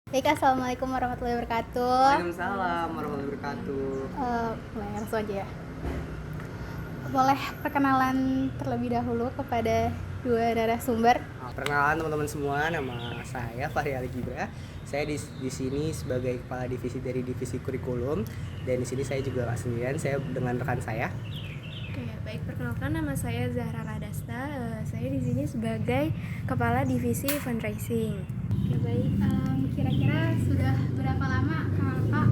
Baik, assalamualaikum warahmatullahi wabarakatuh. Waalaikumsalam warahmatullahi wabarakatuh. Mulai langsung aja ya. Boleh perkenalan terlebih dahulu kepada dua narasumber. Perkenalan teman-teman semua, nama saya Fahri Ali Gibra. Saya di sini sebagai kepala divisi dari divisi kurikulum, dan di sini saya juga nggak sendirian, saya dengan rekan saya. Oke, baik, perkenalkan nama saya Zahra Radasta. Saya di sini sebagai kepala divisi fundraising. Oke, baik. Kira-kira sudah berapa lama kakak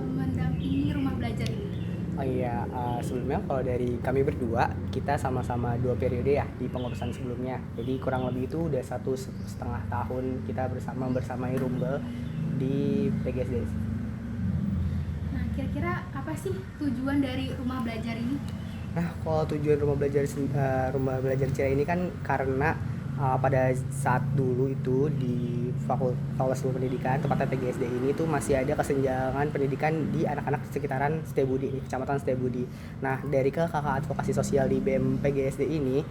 mendampingi rumah belajar ini? Oh iya, sebelumnya kalau dari kami berdua, kita sama-sama 2 periode ya di pengurusan sebelumnya. Jadi kurang lebih itu udah 1,5 tahun kita bersamai Rumbel di PGSD. Nah, kira-kira apa sih tujuan dari rumah belajar ini? Nah, kalau tujuan rumah belajar Cira ini kan karena pada saat dulu itu di Fakultas Ilmu Pendidikan, tepatnya PGSD ini tuh masih ada kesenjangan pendidikan di anak-anak sekitaran Setiabudi, Kecamatan Setiabudi. Nah, dari kakak advokasi sosial di BEM PGSD ini,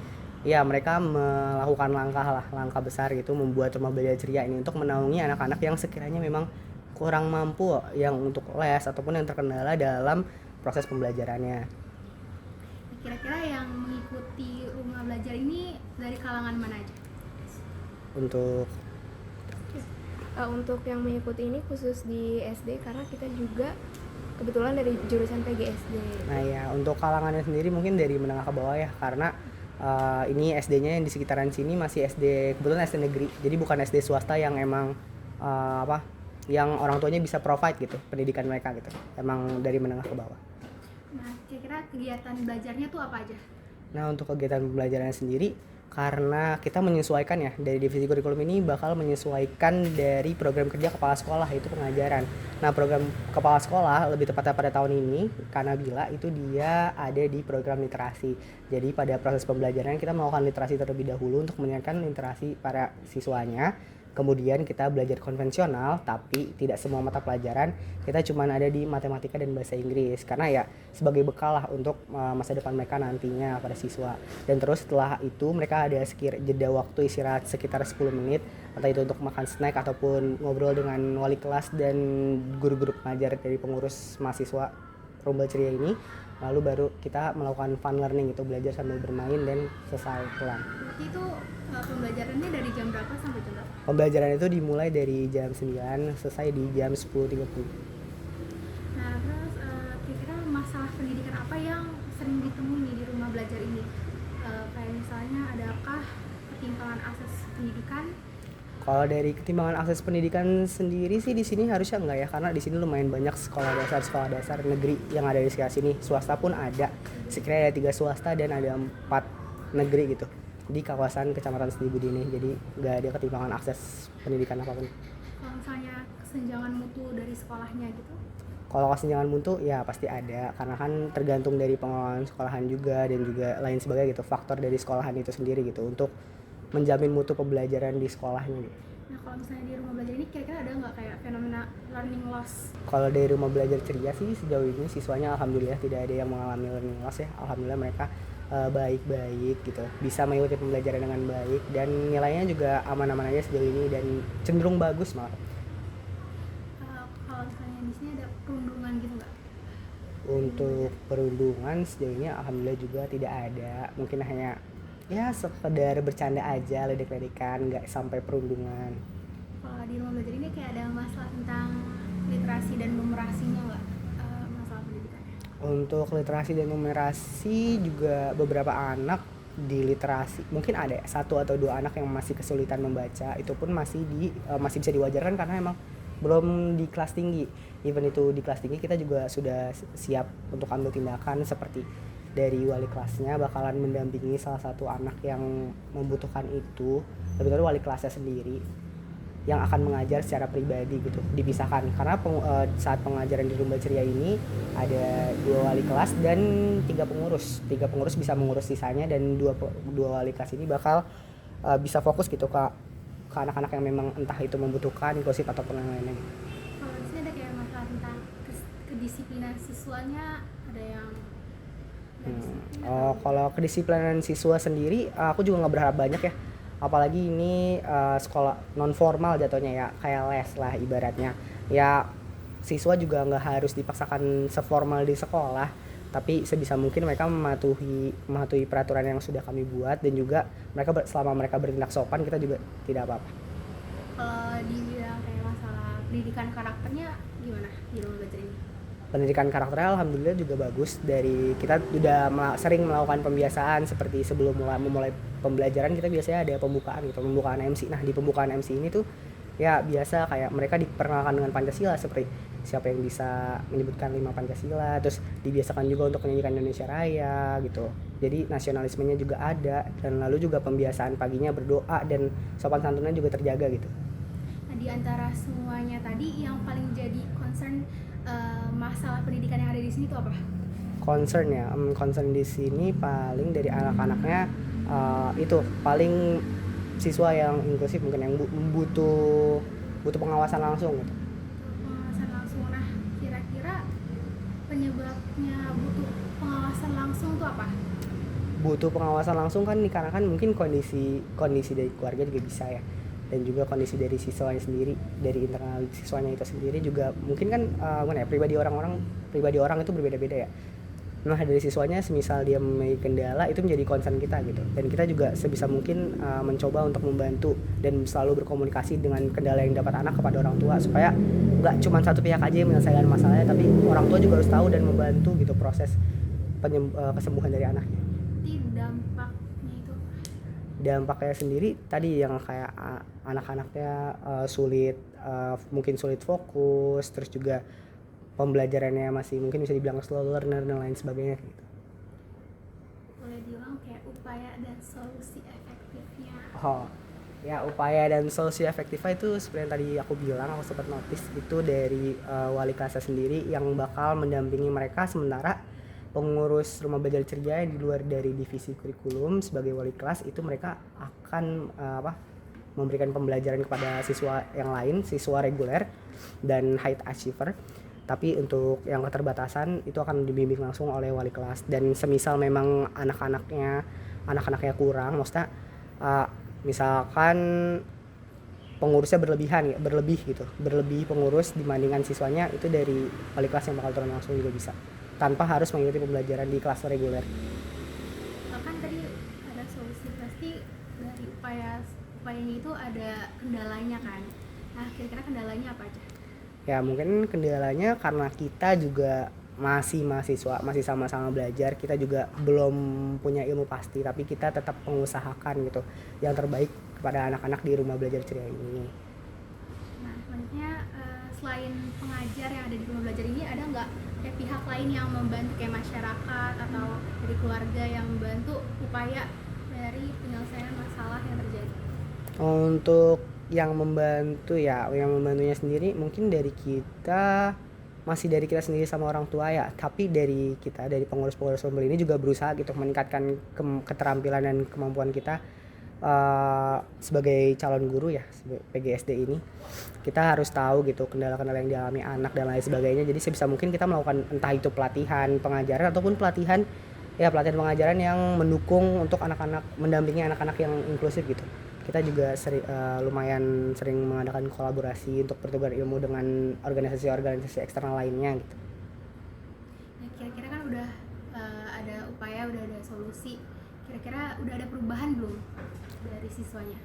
ya mereka melakukan langkah besar gitu, membuat rumah belajar ceria ini untuk menaungi anak-anak yang sekiranya memang kurang mampu yang untuk les ataupun yang terkendala dalam proses pembelajarannya. Kira-kira yang mengikuti rumah belajar ini dari kalangan mana aja? Untuk yang mengikuti ini khusus di SD karena kita juga kebetulan dari jurusan PGSD. Nah ya, untuk kalangannya sendiri mungkin dari menengah ke bawah ya, karena ini SD-nya yang di sekitaran sini masih SD, kebetulan SD negeri, jadi bukan SD swasta yang emang yang orang tuanya bisa provide gitu pendidikan mereka gitu, emang dari menengah ke bawah. Nah, kira-kira kegiatan belajarnya tuh apa aja? Nah, untuk kegiatan pembelajaran sendiri, karena kita menyesuaikan ya, dari divisi kurikulum ini bakal menyesuaikan dari program kerja kepala sekolah, yaitu pengajaran. Nah, program kepala sekolah lebih tepatnya pada tahun ini, karena bila itu dia ada di program literasi. Jadi pada proses pembelajaran kita melakukan literasi terlebih dahulu untuk meningkatkan literasi para siswanya. Kemudian kita belajar konvensional, tapi tidak semua mata pelajaran kita cuma ada di matematika dan bahasa Inggris, karena ya sebagai bekal lah untuk masa depan mereka nantinya pada siswa. Dan terus setelah itu mereka ada jeda waktu istirahat sekitar 10 menit, entah itu untuk makan snack ataupun ngobrol dengan wali kelas dan guru-guru pengajar dari pengurus mahasiswa Rombel Ceria ini. Lalu baru kita melakukan fun learning, itu belajar sambil bermain dan selesai pulang. Berarti itu pembelajarannya dari jam berapa sampai jam berapa? Pembelajaran itu dimulai dari jam 9, selesai di jam 10.30. Nah, terus kira-kira masalah pendidikan apa yang sering ditemui di rumah belajar ini? Kayak misalnya, adakah ketimpangan akses pendidikan? Kalau dari ketimbangan akses pendidikan sendiri sih di sini harusnya enggak ya, karena di sini lumayan banyak sekolah dasar negeri yang ada di sekitar sini. Swasta pun ada, sekiranya ada 3 swasta dan ada 4 negeri gitu di kawasan Kecamatan Setiabudi ini. Jadi nggak ada ketimpangan akses pendidikan apapun. Kalau misalnya kesenjangan mutu dari sekolahnya gitu? Kalau kesenjangan mutu ya pasti ada, karena kan tergantung dari pengelolaan sekolahan juga dan juga lain sebagainya gitu, faktor dari sekolahan itu sendiri gitu untuk menjamin mutu pembelajaran di sekolahnya gitu. Nah, kalau misalnya di rumah belajar ini kira-kira ada nggak kayak fenomena learning loss? Kalau dari rumah belajar ceria sih sejauh ini siswanya alhamdulillah tidak ada yang mengalami learning loss ya. Alhamdulillah mereka baik-baik gitu, bisa mengikuti pembelajaran dengan baik dan nilainya juga aman-aman aja sejauh ini dan cenderung bagus malah. Kalau misalnya di sini ada perundungan gitu nggak? Untuk perundungan sejauh ini alhamdulillah juga tidak ada, mungkin hanya ya sekedar bercanda aja, ledek-ledekan, nggak sampai perundungan. Kalau di rumah belajar ini kayak ada masalah tentang literasi dan numerasinya nggak? Masalah pendidikannya? Untuk literasi dan numerasi juga beberapa anak di literasi mungkin ada 1 atau 2 anak yang masih kesulitan membaca, itu pun masih bisa diwajarkan karena emang belum di kelas tinggi. Even itu di kelas tinggi kita juga sudah siap untuk ambil tindakan, seperti dari wali kelasnya bakalan mendampingi salah satu anak yang membutuhkan itu, lebih wali kelasnya sendiri yang akan mengajar secara pribadi gitu, dipisahkan karena saat pengajaran di rumah ceria ini ada 2 wali kelas dan 3 pengurus bisa mengurus sisanya, dan dua wali kelas ini bakal bisa fokus gitu ke anak-anak yang memang entah itu membutuhkan inklusif ataupun yang lainnya gitu. Kalau di sini ada kayak masalah tentang kedisiplinan siswanya, ada yang Kalau kedisiplinan siswa sendiri aku juga nggak berharap banyak ya, apalagi ini sekolah non formal jatuhnya ya, kayak les lah ibaratnya ya. Siswa juga nggak harus dipaksakan seformal di sekolah, tapi sebisa mungkin mereka mematuhi peraturan yang sudah kami buat, dan juga selama mereka bertindak sopan, kita juga tidak apa-apa. Kalau dibilang kayak masalah pendidikan karakternya gimana di rumah belajar ini? Pendidikan karakternya alhamdulillah juga bagus. Dari kita sudah sering melakukan pembiasaan, seperti sebelum memulai pembelajaran kita biasanya ada pembukaan gitu, pembukaan MC. Nah, di pembukaan MC ini tuh ya biasa kayak mereka diperkenalkan dengan Pancasila, seperti siapa yang bisa menyebutkan 5 Pancasila, terus dibiasakan juga untuk menyanyikan Indonesia Raya gitu. Jadi nasionalismenya juga ada, dan lalu juga pembiasaan paginya berdoa, dan sopan santunnya juga terjaga gitu. Nah, di antara semuanya tadi yang paling jadi concern masalah pendidikan yang ada di sini itu apa? Concern di sini paling dari anak-anaknya, itu paling siswa yang inklusif, mungkin yang butuh pengawasan langsung gitu. Pengawasan langsung. Nah, kira-kira penyebabnya butuh pengawasan langsung itu apa? Butuh pengawasan langsung kan dikarenakan mungkin kondisi dari keluarga juga bisa ya, dan juga kondisi dari siswanya sendiri, dari internal siswanya itu sendiri juga mungkin kan pribadi orang itu berbeda-beda ya. Nah, dari siswanya semisal dia memiliki kendala, itu menjadi concern kita gitu, dan kita juga sebisa mungkin mencoba untuk membantu dan selalu berkomunikasi dengan kendala yang dapat anak kepada orang tua, supaya nggak cuma satu pihak aja yang menyelesaikan masalahnya, tapi orang tua juga harus tahu dan membantu gitu proses kesembuhan dari anaknya. Di dampaknya itu Dampaknya sendiri tadi yang kayak anak-anaknya mungkin sulit fokus, terus juga pembelajarannya masih mungkin bisa dibilang slow learner dan lain sebagainya gitu. boleh dibilang kayak upaya dan solusi efektifnya. Upaya dan solusi efektifnya itu seperti yang tadi aku bilang, aku sempat notice itu dari wali kelasnya sendiri yang bakal mendampingi mereka, sementara pengurus rumah belajar ceria di luar dari divisi kurikulum sebagai wali kelas itu mereka akan memberikan pembelajaran kepada siswa yang lain, siswa reguler dan high achiever. Tapi untuk yang keterbatasan itu akan dibimbing langsung oleh wali kelas, dan semisal memang anak-anaknya kurang, maksudnya misalkan pengurusnya berlebih pengurus dibandingkan siswanya, itu dari wali kelas yang bakal turun langsung juga bisa, tanpa harus mengikuti pembelajaran di kelas reguler. Kan tadi ada solusi, pasti dari upayanya itu ada kendalanya kan. Nah, kira-kira kendalanya apa aja? Ya mungkin kendalanya karena kita juga masih mahasiswa, masih sama-sama belajar, kita juga belum punya ilmu pasti, tapi kita tetap mengusahakan gitu yang terbaik kepada anak-anak di rumah belajar ceria ini. Nah, selanjutnya selain pengajar yang ada di rumah belajar ini, ada nggak kayak pihak lain yang membantu, kayak masyarakat atau dari keluarga yang membantu upaya dari penyelesaian masalah yang terjadi? Untuk yang membantunya sendiri mungkin dari kita sendiri sama orang tua ya, tapi dari pengurus-pengurus rumah ini juga berusaha gitu meningkatkan keterampilan dan kemampuan kita sebagai calon guru ya, PGSD ini. Kita harus tahu gitu kendala-kendala yang dialami anak dan lain sebagainya, jadi sebisa mungkin kita melakukan entah itu pelatihan pengajaran ataupun pelatihan pengajaran yang mendukung untuk anak-anak, mendampingi anak-anak yang inklusif gitu. Kita juga lumayan sering mengadakan kolaborasi untuk pertukaran ilmu dengan organisasi-organisasi eksternal lainnya gitu. Nah, kira-kira kan udah ada upaya, udah ada solusi, kira-kira udah ada perubahan belum dari siswanya?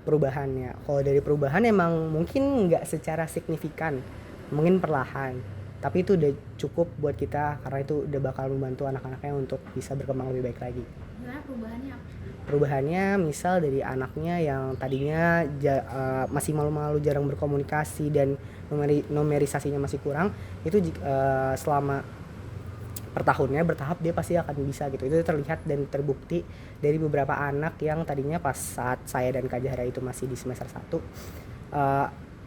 Perubahannya, kalau dari perubahan emang mungkin nggak secara signifikan, mungkin perlahan, tapi itu udah cukup buat kita, karena itu udah bakal membantu anak-anaknya untuk bisa berkembang lebih baik lagi. Gimana perubahannya apa? Perubahannya misal dari anaknya yang tadinya masih malu-malu, jarang berkomunikasi, dan numerisasinya masih kurang, itu selama per tahunnya bertahap dia pasti akan bisa gitu. Itu terlihat dan terbukti dari beberapa anak yang tadinya pas saat saya dan Kak Zahra itu masih di semester 1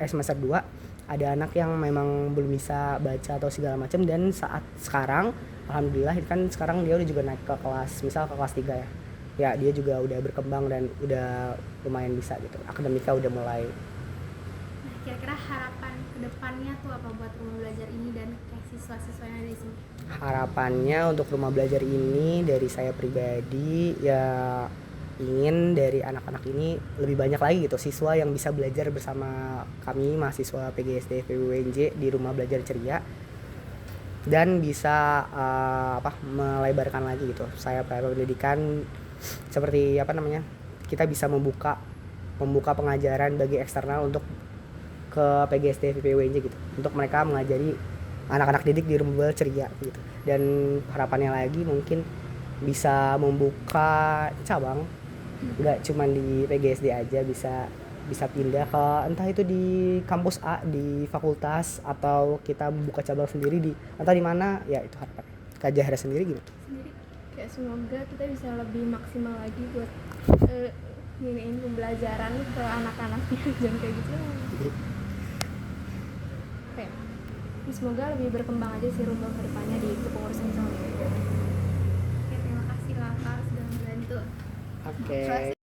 semester 2, ada anak yang memang belum bisa baca atau segala macam, dan saat sekarang alhamdulillah kan sekarang dia udah juga naik ke kelas, misal ke kelas 3 ya. Ya dia juga udah berkembang dan udah lumayan bisa gitu, akademika udah mulai. Nah, kira-kira harapan kedepannya tuh apa buat rumah belajar ini dan kayak siswa-siswa yang ada di sini? Harapannya untuk rumah belajar ini dari saya pribadi ya ingin dari anak-anak ini lebih banyak lagi gitu siswa yang bisa belajar bersama kami mahasiswa PGSD FEB-UNJ di Rumah Belajar Ceria, dan bisa melebarkan lagi gitu saya pendidikan seperti kita bisa membuka pengajaran bagi eksternal untuk ke PGSD FEB-UNJ gitu, untuk mereka mengajari anak-anak didik di Rumah Belajar Ceria gitu. Dan harapannya lagi mungkin bisa membuka cabang, nggak cuma di PGSD aja, bisa pindah ke entah itu di kampus A di fakultas, atau kita buka cabang sendiri di entah di mana ya, itu harapan. Kak Zahra sendiri gimana? Kayak semoga kita bisa lebih maksimal lagi buat nginiin pembelajaran ke anak-anaknya jangan kayak gitu. Kayak semoga lebih berkembang aja sih rumah ke depannya di kepengurusan sama. Oke, terima kasih kakak sudah membantu. Oke.